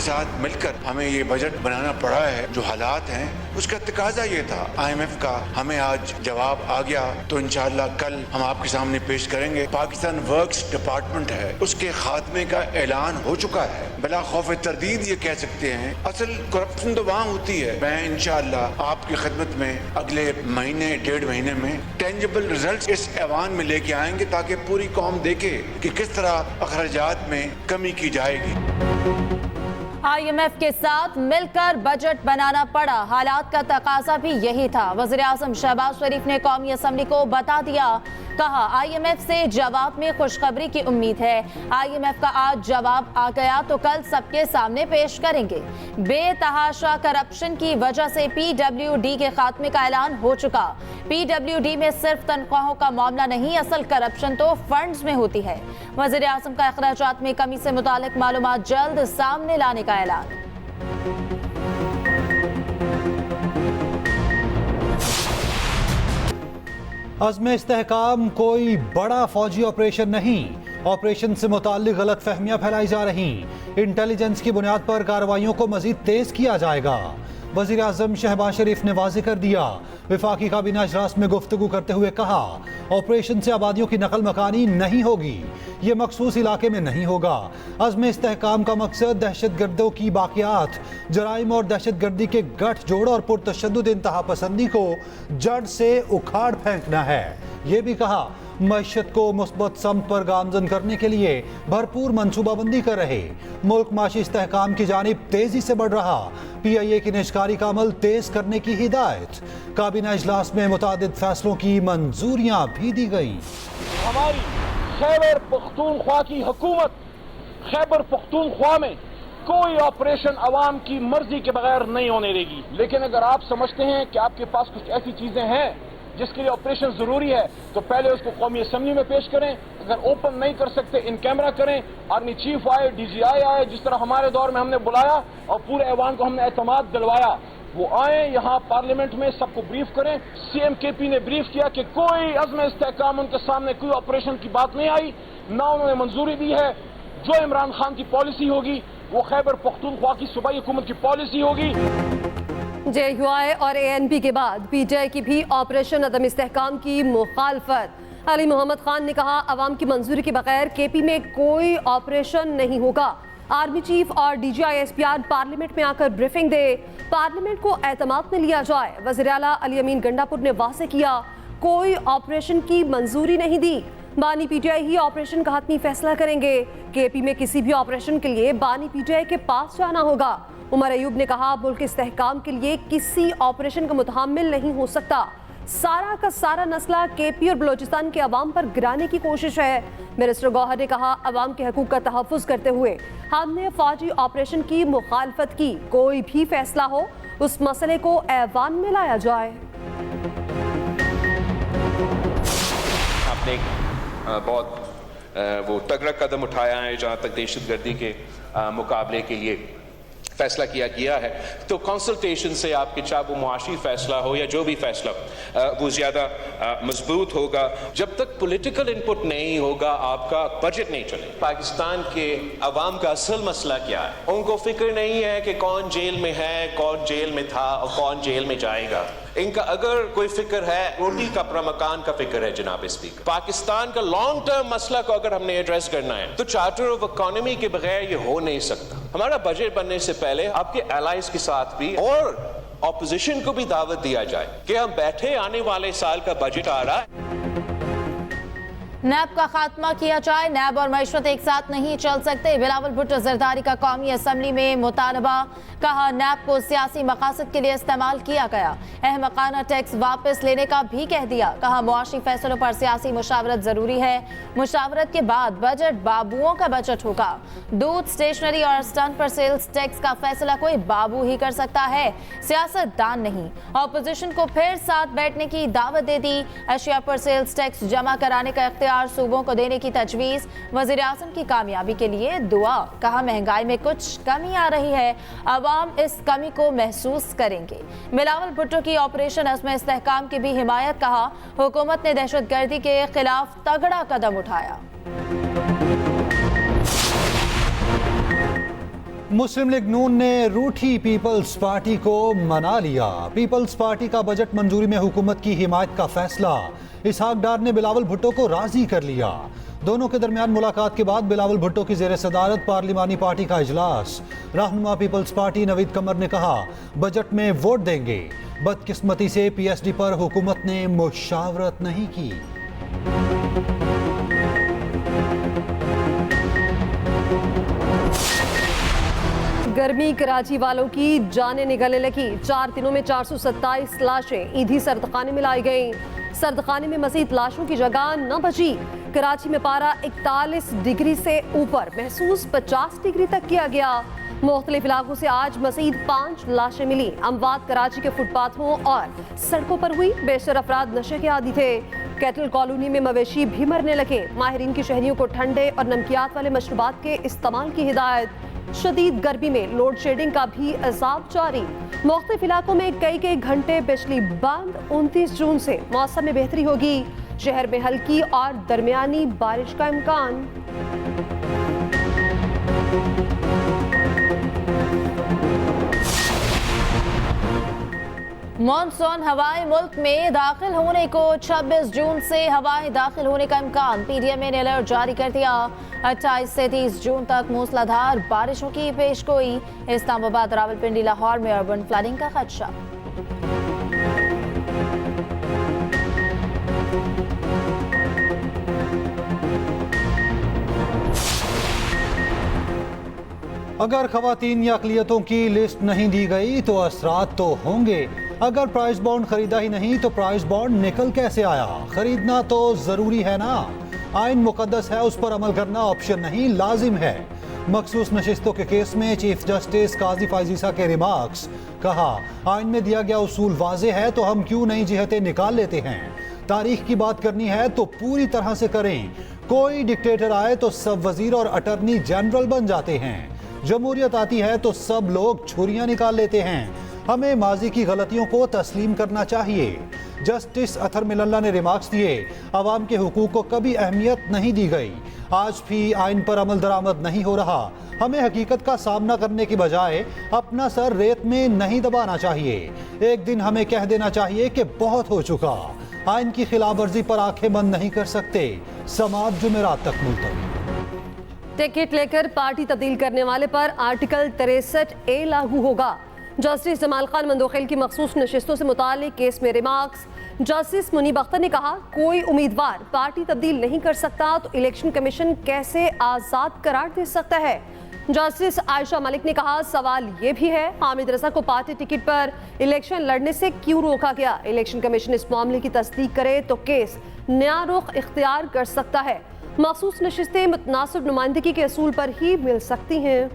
साथ मिलकर हमें ये बजट बनाना पड़ा है। जो हालात हैं उसका तकाजा ये था। IMF का हमें आज जवाब आ गया तो इंशाअल्लाह कल हम आपके सामने पेश करेंगे। पाकिस्तान वर्क्स डिपार्टमेंट है, उसके खात्मे का ऐलान हो चुका है। बिला खौफ तरदीद ये कह सकते हैं असल करप्शन तो वहाँ होती है। मैं इंशाअल्लाह आपकी खिदमत में अगले महीने 1.5 महीने में टेंजिबल रिजल्ट इस ऐवान में लेके आएंगे ताकि पूरी कौम देखे कि किस तरह अखराजात में कमी की जाएगी। IMF के साथ मिलकर बजट बनाना पड़ा, हालात का तकाजा भी यही था। वज़ीर आज़म शहबाज शरीफ ने कौमी असम्बली को बता दिया, कहा IMF से जवाब में खुशखबरी की उम्मीद है। IMF का आज जवाब आ गया तो कल सबके सामने पेश करेंगे। बेतहाशा करप्शन की वजह से PWD के खात्मे का ऐलान हो चुका। PWD में सिर्फ तनख्वाहों का मामला नहीं, असल करप्शन तो फंड्स में होती है। वज़ीर आज़म का अखराजात में कमी से मुतालिक मालूमात जल्द सामने लाने का ऐलान। अज़्म इस्तेहकाम कोई बड़ा फौजी ऑपरेशन नहीं, ऑपरेशन से मुताल्लिक गलत फहमियां फैलाई जा रही। इंटेलिजेंस की बुनियाद पर कार्रवाइयों को मजीद तेज किया जाएगा। वज़ीर आज़म शहबाज शरीफ ने वाज़ेह कर दिया। विफाकी काबीना इजलास में गुफ्तगू करते हुए कहा, ऑपरेशन से आबादियों की नकल मकानी नहीं होगी, ये मखसूस इलाके में नहीं होगा। अज़्म इस्तेहकाम का मकसद दहशत गर्दों की बाक़ियात, जराइम और दहशत गर्दी के गठजोड़ और पुरतशद्दुद इंतहा पसंदी को जड़ से उखाड़ फेंकना है। ये भी कहा, मईशत को मुस्बत समत पर गामजन करने के लिए भरपूर मनसूबाबंदी कर रहे। मुल्क माशी इस्तेहकाम की जानिब तेजी से बढ़ रहा। PIA की निष्कारी का अमल तेज करने की हिदायत। काबीना इजलास में मुतादिद फैसलों की मंजूरियां भी दी गई। हमारी खैबर पख्तूनख्वा की हुकूमत खैबर पख्तूनख्वा में कोई ऑपरेशन अवाम की मर्जी के बगैर नहीं होने देगी। लेकिन अगर आप समझते हैं कि आपके पास कुछ ऐसी चीजें हैं जिसके लिए ऑपरेशन जरूरी है तो पहले उसको कौमी असम्बली में पेश करें। अगर ओपन नहीं कर सकते इन कैमरा करें। आर्मी चीफ आए, DGI आए, जिस तरह हमारे दौर में हमने बुलाया और पूरे ऐवान को हमने एतमाद दिलवाया, वो आए यहाँ पार्लियामेंट में सबको ब्रीफ करें। CM KP ने ब्रीफ किया कि कोई अज़्म इस्तेहकाम उनके सामने कोई ऑपरेशन की बात नहीं आई, ना उन्होंने मंजूरी दी है। जो इमरान खान की पॉलिसी होगी वो खैबर पख्तूनख्वा की सूबाई हुकूमत की पॉलिसी होगी। JUI और ANP के बाद PTI की भी ऑपरेशन अदम इस्तेहकाम की मुखालफत। अली मोहम्मद खान ने कहा, अवाम की मंजूरी के बगैर KP में कोई ऑपरेशन नहीं होगा। आर्मी चीफ और DGI SPR पार्लियामेंट में आकर ब्रीफिंग दे, पार्लियामेंट को एतमाद में लिया जाए। वज़ीर आला अली अमीन गंडापुर ने वाज़ेह किया, कोई ऑपरेशन की मंजूरी नहीं दी। बानी PTI ही ऑपरेशन का हतमी फैसला करेंगे। KP में किसी भी ऑपरेशन के लिए बानी PTI के पास जाना होगा। उमर अयूब ने कहा, मुल्क के इस्तेहकाम के लिए किसी ऑपरेशन का मुतहम्मिल नहीं हो सकता। सारा का सारा मसला KP और बलोचिस्तान के अवाम पर गिराने की कोशिश है। मिनिस्टर गौहर ने कहा, अवाम के हकूक का तहफ़्फ़ुज़ करते हुए हमने फौजी ऑपरेशन की मुखालफत की। कोई भी फैसला हो उस मसले को ऐवान में लाया जाए। आपने बहुत वो तगड़ा कदम उठाया है जहाँ तक दहशतगर्दी के मुकाबले के लिए फैसला किया गया है। तो कंसल्टेशन से आपके चाहे वो मुआशी फैसला हो या जो भी फैसला वो ज़्यादा मजबूत होगा। जब तक पॉलिटिकल इनपुट नहीं होगा आपका बजट नहीं चलेगा। पाकिस्तान के अवाम का असल मसला क्या है? उनको फिक्र नहीं है कि कौन जेल में है, कौन जेल में था और कौन जेल में जाएगा। इनका अगर कोई फिक्र है, रोटी कपड़ा मकान का फिक्र है। जनाब स्पीकर, पाकिस्तान का लॉन्ग टर्म मसला को अगर हमने एड्रेस करना है तो चार्टर ऑफ इकोनॉमी के बगैर ये हो नहीं सकता। हमारा बजट बनने से पहले आपके एलाइज के साथ भी और ऑपोजिशन को भी दावत दिया जाए कि हम बैठे आने वाले साल का बजट आ रहा है, नैब का खात्मा किया जाए। नैब और मईशत एक साथ नहीं चल सकते। बिलावल भुट्टो जरदारी का कौमी असम्बली में मुतालबा। कहा, नैब को सियासी मकासद के लिए इस्तेमाल किया गया। अहमकाना टैक्स वापस लेने का भी कह दिया। कहा, मुआशी फैसलों पर सियासी मुशावरत जरूरी है। मुशावरत के बाद बजट बाबुओं का बजट होगा। दूध, स्टेशनरी और स्टंट पर सेल्स टैक्स का फैसला कोई बाबू ही कर सकता है, सियासतदान नहीं। ऑपोजिशन को फिर साथ बैठने की दावत दे दी। अशिया पर सेल्स टैक्स जमा कराने का इख्तियार सूबों को देने की तजवीज। वज़ीर आज़म की कामयाबी के लिए दुआ। कहा, महंगाई में कुछ कमी आ रही है, अवाम इस कमी को महसूस करेंगे। बिलावल भुट्टो की ऑपरेशन अज़्म इस्तेहकाम की भी हिमायत। कहा, हुकूमत ने दहशतगर्दी के खिलाफ तगड़ा कदम उठाया। मुस्लिम लीग नून ने रूठी पीपल्स पार्टी को मना लिया। पीपल्स पार्टी का बजट मंजूरी में हुकूमत की हिमायत का फैसला। इसहाक डार ने बिलावल भुट्टो को राजी कर लिया। दोनों के दरमियान मुलाकात के बाद बिलावल भुट्टो की जेर सदारत पार्लिमानी पार्टी का इजलास। रहनुमा पीपल्स पार्टी नवीद कमर ने कहा बजट में वोट देंगे। बदकिस्मती से पीएसडी पर हुकूमत ने मुशावरत नहीं की। गर्मी कराची वालों की जानें निकलने लगी। 4 दिनों में 427 लाशें ईदी सर्दखाने में लाई गईं। सर्दखाने में मजीद लाशों की जगह न बची। कराची में पारा 41 डिग्री से ऊपर महसूस 50 डिग्री तक किया गया। मुख्तलिफ इलाकों से आज मजीद 5 लाशें मिली। अमवात कराची के फुटपाथों और सड़कों पर हुई। बेशतर अफराद नशे के आदी थे। कैटल कॉलोनी में मवेशी भी मरने लगे। माहिरीन की शहरियों को ठंडे और नमकियात वाले मशरूबात के इस्तेमाल की हिदायत। शदीद गर्मी में लोड शेडिंग का भी अजाब जारी। मुख्तलिफ इलाकों में कई घंटे बिजली बंद। 29 जून से मौसम में बेहतरी होगी। शहर में हल्की और दरमियानी बारिश का इम्कान। मॉनसून हवाएं मुल्क में दाखिल होने को 26 जून से हवाएं दाखिल होने का इम्कान। पीडीएम ने अलर्ट जारी कर दिया। 28 से 30 जून तक मूसलाधार बारिशों की पेशगोई। इस्लामाबाद, रावलपिंडी, लाहौर में अर्बन फ्लडिंग का खदशा। अगर खवातीन या अक़लियतों की लिस्ट नहीं दी गई तो असरात तो होंगे। अगर प्राइस बॉन्ड खरीदा ही नहीं तो प्राइस बॉन्ड निकल कैसे आया? खरीदना तो जरूरी है ना। आइन मुकद्दस है, उस पर अमल करना ऑप्शन नहीं, लाजिम है। मखसूस नशिस्तों के केस में चीफ जस्टिस काजी फाइजीसा के रिमार्क्स। कहा आइन में दिया गया उसूल वाज़े है तो हम क्यों नई जिहतें निकाल लेते हैं। तारीख की बात करनी है तो पूरी तरह से करें। कोई डिक्टेटर आए तो सब वजीर और अटर्नी जनरल बन जाते हैं। जमहूरियत आती है तो सब लोग छुरियां निकाल लेते हैं। हमें माजी की गलतियों को तस्लीम करना चाहिए। जस्टिस अथर मिलल्ला ने रिमार्क्स दिए अवाम के हुकूक को कभी अहमियत नहीं दी गई। आज भी आइन पर अमल दरामद नहीं हो रहा। हमें हकीकत का सामना करने की बजाय अपना सर रेत में नहीं दबाना चाहिए। एक दिन हमें कह देना चाहिए कि बहुत हो चुका। आइन की खिलाफ वर्जी पर आंखें बंद नहीं कर सकते। समाअत जुमेरात तक मुलतवी। टिकट लेकर पार्टी तब्दील करने वाले पर आर्टिकल 63A लागू होगा। जस्टिस जमाल खान मंदोखेल की मखसूस नशिस्तों से मुताल्लिक केस में रिमार्क्स। जस्टिस मुनीब अख्तर ने कहा कोई उम्मीदवार पार्टी तब्दील नहीं कर सकता तो इलेक्शन कमीशन कैसे आज़ाद करार दे सकता है। जस्टिस आयशा मलिक ने कहा सवाल ये भी है हामिद रजा को पार्टी टिकट पर इलेक्शन लड़ने से क्यों रोका गया। इलेक्शन कमीशन इस मामले की तस्दीक करे तो केस नया रुख इख्तियार कर सकता है। मखसूस नशिस्तें मुतनासिब नुमाइंदगी के असूल पर ही मिल सकती हैं।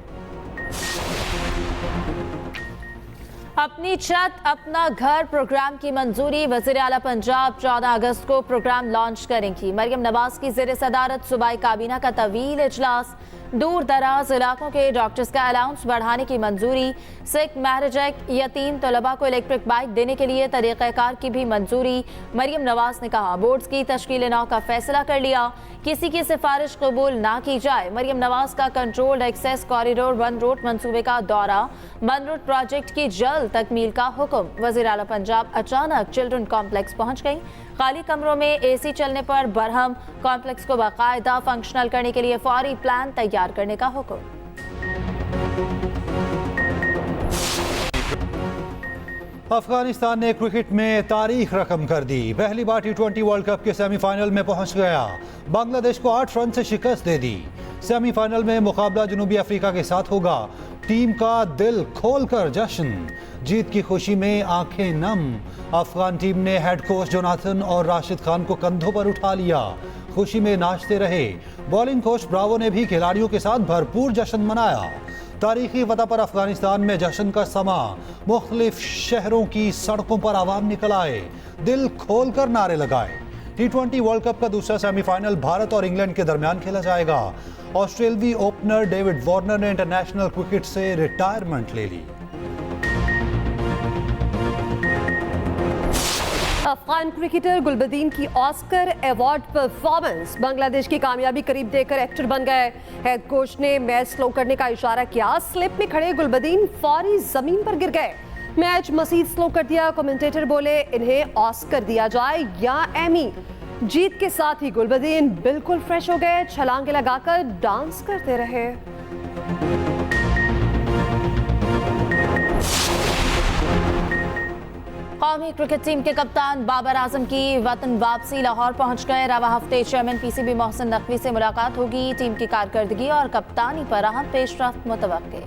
अपनी छत अपना घर प्रोग्राम की मंजूरी। वज़ीर आला पंजाब 14 अगस्त को प्रोग्राम लॉन्च करेंगी। मरियम नवाज की ज़ेर सदारत सूबाई काबीना का तवील इजलास। दूर दराज इलाकों के डॉक्टर्स का अलाउंस बढ़ाने की मंजूरी। सिख मैरिज एक्ट, यतीम तलबा को इलेक्ट्रिक बाइक देने के लिए तरीक़ाकार की भी मंजूरी। मरियम नवाज ने कहा बोर्ड्स की तश्कील नौ का फैसला कर लिया। किसी की सिफारिश कबूल ना की जाए। मरियम नवाज का कंट्रोल्ड एक्सेस कॉरिडोर बंद रोड मंसूबे का दौरा। बंद रोड प्रोजेक्ट की जल्द तकमील का हुक्म। वज़ीर आला पंजाब अचानक चिल्ड्रन कॉम्प्लेक्स पहुंच गई। खाली कमरों में एसी चलने पर बरहम। कॉम्प्लेक्स को बाकायदा फंक्शनल करने के लिए फौरी प्लान तैयार करने का हुक्म। अफगानिस्तान ने क्रिकेट में तारीख रकम कर दी। पहली बार T20 वर्ल्ड कप के सेमीफाइनल में पहुंच गया। बांग्लादेश को 8 रन से शिकस्त दे दी। सेमीफाइनल में मुकाबला जनूबी अफ्रीका के साथ होगा। टीम का दिल खोलकर जश्न। जीत की खुशी में आंखें नम। अफगान टीम ने हेड कोच जोनाथन और राशिद खान को कंधों पर उठा लिया। खुशी में नाचते रहे। बॉलिंग कोच ब्रावो ने भी खिलाड़ियों के साथ भरपूर जश्न मनाया। तारीखी फतह पर अफगानिस्तान में जश्न का समा। मुख्तलिफ शहरों की सड़कों पर आवाम निकल आए। दिल खोल कर नारे लगाए। T20 वर्ल्ड कप का दूसरा सेमीफाइनल भारत और इंग्लैंड के दरमियान खेला जाएगा। ऑस्ट्रेलवी ओपनर डेविड वार्नर ने इंटरनेशनल क्रिकेट से रिटायरमेंट ले ली। अफगान क्रिकेटर गुलबदीन की ऑस्कर अवार्ड परफॉर्मेंस, बांग्लादेश की कामयाबी करीब देखकर एक्टर बन गए। हेड कोच ने मैच स्लो करने का इशारा किया, स्लिप में खड़े गुलबदीन फौरी जमीन पर गिर गए। मैच मजीद स्लो कर दिया। कमेंटेटर बोले इन्हें ऑस्कर दिया जाए या एमी। जीत के साथ ही गुलबदीन बिल्कुल फ्रेश हो गए, छलांगे लगाकर डांस करते रहे। कौमी क्रिकेट टीम के कप्तान बाबर आजम की वतन वापसी लाहौर पहुंच गए। रवा हफ्ते चेयरमैन पीसीबी मोहसिन नकवी से मुलाकात होगी। टीम की कारकर्दगी और कप्तानी पर अहम पेशरफ्त मुतवक्के।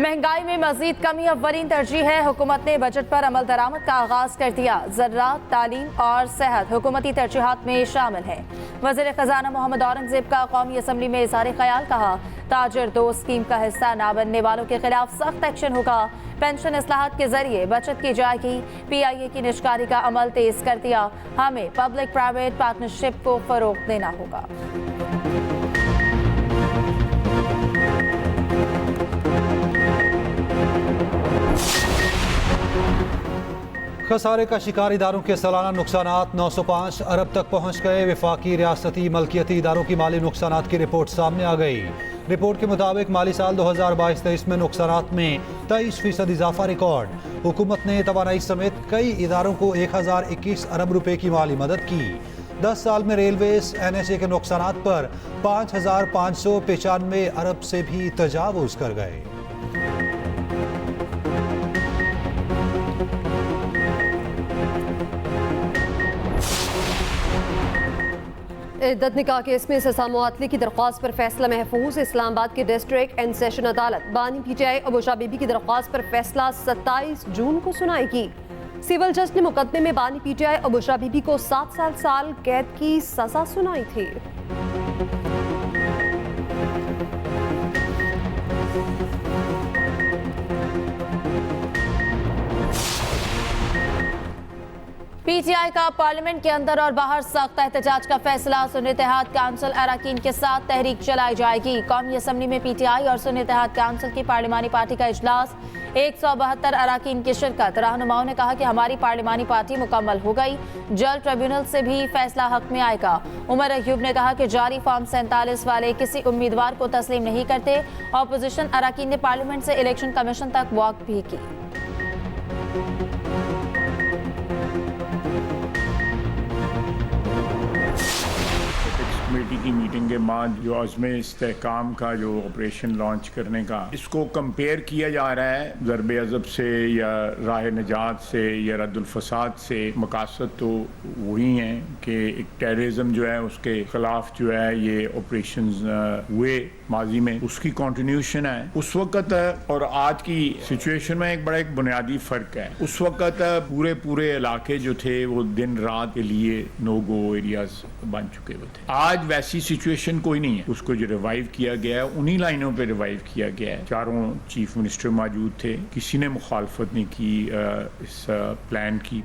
महंगाई में मजीद कमी अव्वलीन तरजीह है। हुकूमत ने बजट पर अमल दरामद का आगाज कर दिया। ज़राअत, तालीम और सेहत हुकूमती तरजीहात में शामिल है। वज़ीर खजाना मोहम्मद औरंगजेब का कौमी असम्बली में इज़हार ख्याल, कहा ताजर दो स्कीम का हिस्सा ना बनने वालों के खिलाफ सख्त एक्शन होगा। पेंशन इस्लाहात के जरिए बचत की जाएगी। PIA की निजकारी का अमल तेज कर दिया। हमें पब्लिक प्राइवेट पार्टनरशिप को फरोग देना होगा। खसारे का शिकार इदारों के सालाना नुकसानात 905 अरब तक पहुंच गए। वफाकी रियासती मलकियती इदारों की माली नुकसानात की रिपोर्ट सामने आ गई। रिपोर्ट के मुताबिक माली साल 2022-23 में नुकसानात में 23% इजाफा रिकॉर्ड। हुकूमत ने तवानाई समेत कई इदारों को 1021 अरब रुपए की माली मदद की। 10 साल में रेलवेज NHA के नुकसानात पर 5595 अरब से भी तजावुज कर गए। इद्दत निकाह केस में सजा मुअत्तली की दरख्वास्त पर फैसला महफूज। इस्लामाबाद की डिस्ट्रिक्ट एंड सेशन अदालत बानी PTI अबूशा बीबी की दरख्वास्त पर फैसला 27 जून को सुनाएगी। सिविल जज ने मुकदमे में बानी PTI अबूशा बीबी को 7 साल कैद की सजा सुनाई थी। PTI का पार्लियामेंट के अंदर और बाहर सख्त एहतजाज का फैसला। सुन्नी इत्तेहाद काउंसिल अरकान के साथ तहरीक चलाई जाएगी। कौमी असम्बली में PTI और सुन्नी इत्तेहाद काउंसिल की पार्लिमानी पार्टी का इजलास। 172 अरकान की शिरकत। रहनुमाओं ने कहा कि हमारी पार्लिमानी पार्टी मुकम्मल हो गई, जल्द ट्रिब्यूनल से भी फैसला हक में आएगा। उमर अयूब ने कहा कि जारी फॉर्म 47 वाले किसी उम्मीदवार को तस्लीम नहीं करते। अपोजिशन अरकान ने पार्लियामेंट से इलेक्शन कमीशन तक वॉक भी की। कमेटी की मीटिंग के बाद जो अज़्म इस्तेहकाम का जो ऑपरेशन लॉन्च करने का, इसको कंपेयर किया जा रहा है ज़रबे अज़ब से या राह निजात से या रद्दुल फसाद से। मकासद तो वही हैं कि एक टेररिज्म जो है उसके खिलाफ जो है ये ऑपरेशन हुए माजी में, उसकी कंटिन्यूशन है। उस वक़्त और आज की सिचुएशन में एक बड़ा बुनियादी फ़र्क है। उस वक़्त पूरे इलाके जो थे वो दिन रात के लिए नो गो एरियाज बन चुके हुए थे। आज वैसी सिचुएशन कोई नहीं है। उसको जो रिवाइव किया गया है उन्हीं लाइनों पे रिवाइव किया गया है। चारों चीफ मिनिस्टर मौजूद थे, किसी ने मुखालफत नहीं की इस प्लान की।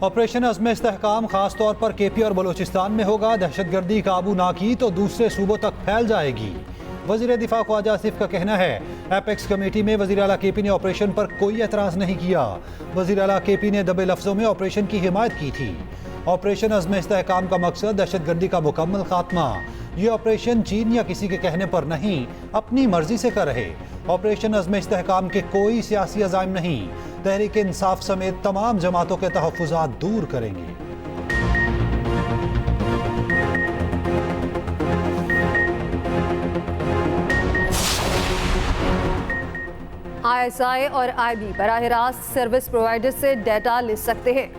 ऑपरेशन अज़्म इस्तेहकाम खास तौर पर KP और बलूचिस्तान में होगा। दहशतगर्दी काबू ना की तो दूसरे सूबों तक फैल जाएगी। वज़ीर दिफा ख्वाजा आसिफ का कहना है एपेक्स कमेटी में वज़ीर आला KP ने ऑपरेशन पर कोई एतराज़ नहीं किया। वज़ीर आला KP ने दबे लफ्ज़ों में ऑपरेशन की हिमायत की थी। ऑपरेशन अज़्म इस्तेहकाम का मकसद दहशतगर्दी का मुकम्मल खात्मा। ये ऑपरेशन चीन या किसी के कहने पर नहीं, अपनी मर्जी से कर रहे। ऑपरेशन अज़्म इस्तेहकाम के कोई सियासी अज़ाइम नहीं। तहरीक इंसाफ समेत तमाम जमातों के तहफ़्फ़ुज़ात दूर करेंगे। ISI और IB बराह रास्त सर्विस प्रोवाइडर से डेटा ले सकते हैं।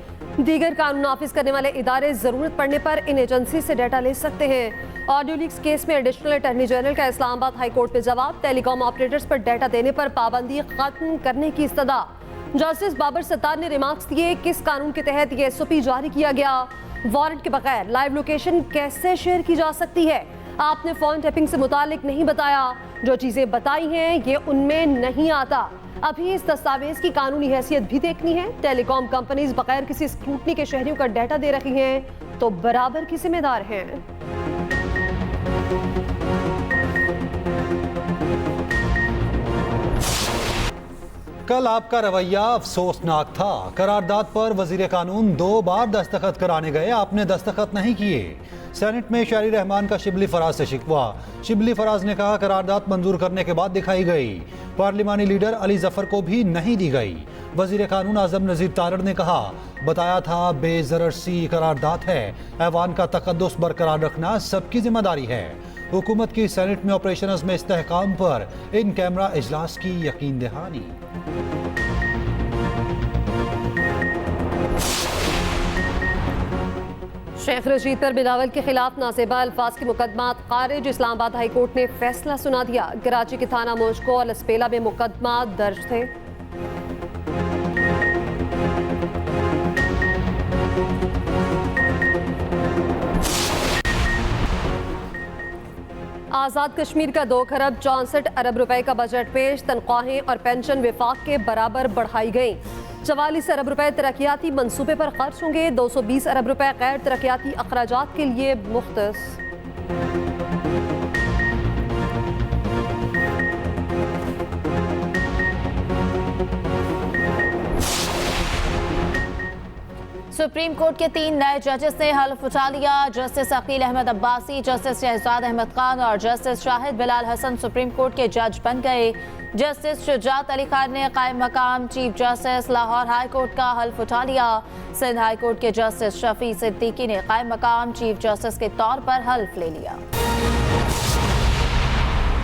दीगर कानून नाफिज करने वाले इदारे जरूरत पड़ने पर इन एजेंसी से डेटा ले सकते हैं। ऑडियो लीक्स केस में एडिशनल अटॉर्नी जनरल का इस्लामाबाद हाई कोर्ट में जवाब। टेलीकॉम ऑपरेटर्स पर डेटा देने पर पाबंदी खत्म करने की इस्तदा। जस्टिस बाबर सत्तार ने रिमार्क्स दिए, किस कानून के तहत ये SOP जारी किया गया। वारंट के बगैर लाइव लोकेशन कैसे शेयर की जा सकती है। आपने फोन टैपिंग से मुतालिक नहीं बताया। जो चीजें बताई हैं ये उनमें नहीं आता। अभी इस दस्तावेज की कानूनी हैसियत भी देखनी है। टेलीकॉम कंपनीज बगैर किसी स्क्रूटनी के शहरियों का डाटा दे रही हैं तो बराबर की जिम्मेदार हैं। कल आपका रवैया अफसोसनाक था। करारदाद पर वजीर कानून 2 बार दस्तखत कराने गए, आपने दस्तखत नहीं किए। सेनेट में शहरी रहमान का शिबली फराज से शिकवा। शिबली फराज ने कहा करारदाद मंजूर करने के बाद दिखाई गई, पार्लिमानी लीडर अली जफर को भी नहीं दी गई। वजीर कानून आजम नजीर तारड़ ने कहा बताया था बेजरर सी करारदाद है, ऐवान का तकद्दुस बरकरार रखना सबकी जिम्मेदारी है। हुकूमत की सेनेट में ऑपरेशन अज़्म इस्तेहकाम पर इन कैमरा इजलास की यकीन दहानी। शेख रशीद पर बिलावल के खिलाफ नाजेबा अल्फाज के मुकदमा खारिज। इस्लामाबाद हाई कोर्ट ने फैसला सुना दिया। कराची के थाना मोशको और लसपेला में मुकदमा दर्ज थे। आज़ाद कश्मीर का 2 खरब 64 अरब रुपए का बजट पेश। तनख्वाहें और पेंशन विफाक के बराबर बढ़ाई गई। 44 अरब रुपए तरक्याती मंसूबे पर खर्च होंगे। 220 अरब रुपए गैर तरक्याती अखराजात के लिए मुख्तस। सुप्रीम कोर्ट के 3 नए जजेस ने हल्फ उठा लिया। जस्टिस अकील अहमद अब्बासी, जस्टिस शहजाद अहमद खान और justice Shahid Bilal Hasan supreme court के जज बन गए। जस्टिस शुजात अली खान ने कायम मकाम chief justice Lahore high court का हल्फ उठा लिया। सिंध हाई कोर्ट के जस्टिस शफी सिद्दीकी ने कायम मकाम चीफ जस्टिस के तौर पर हल्फ ले लिया।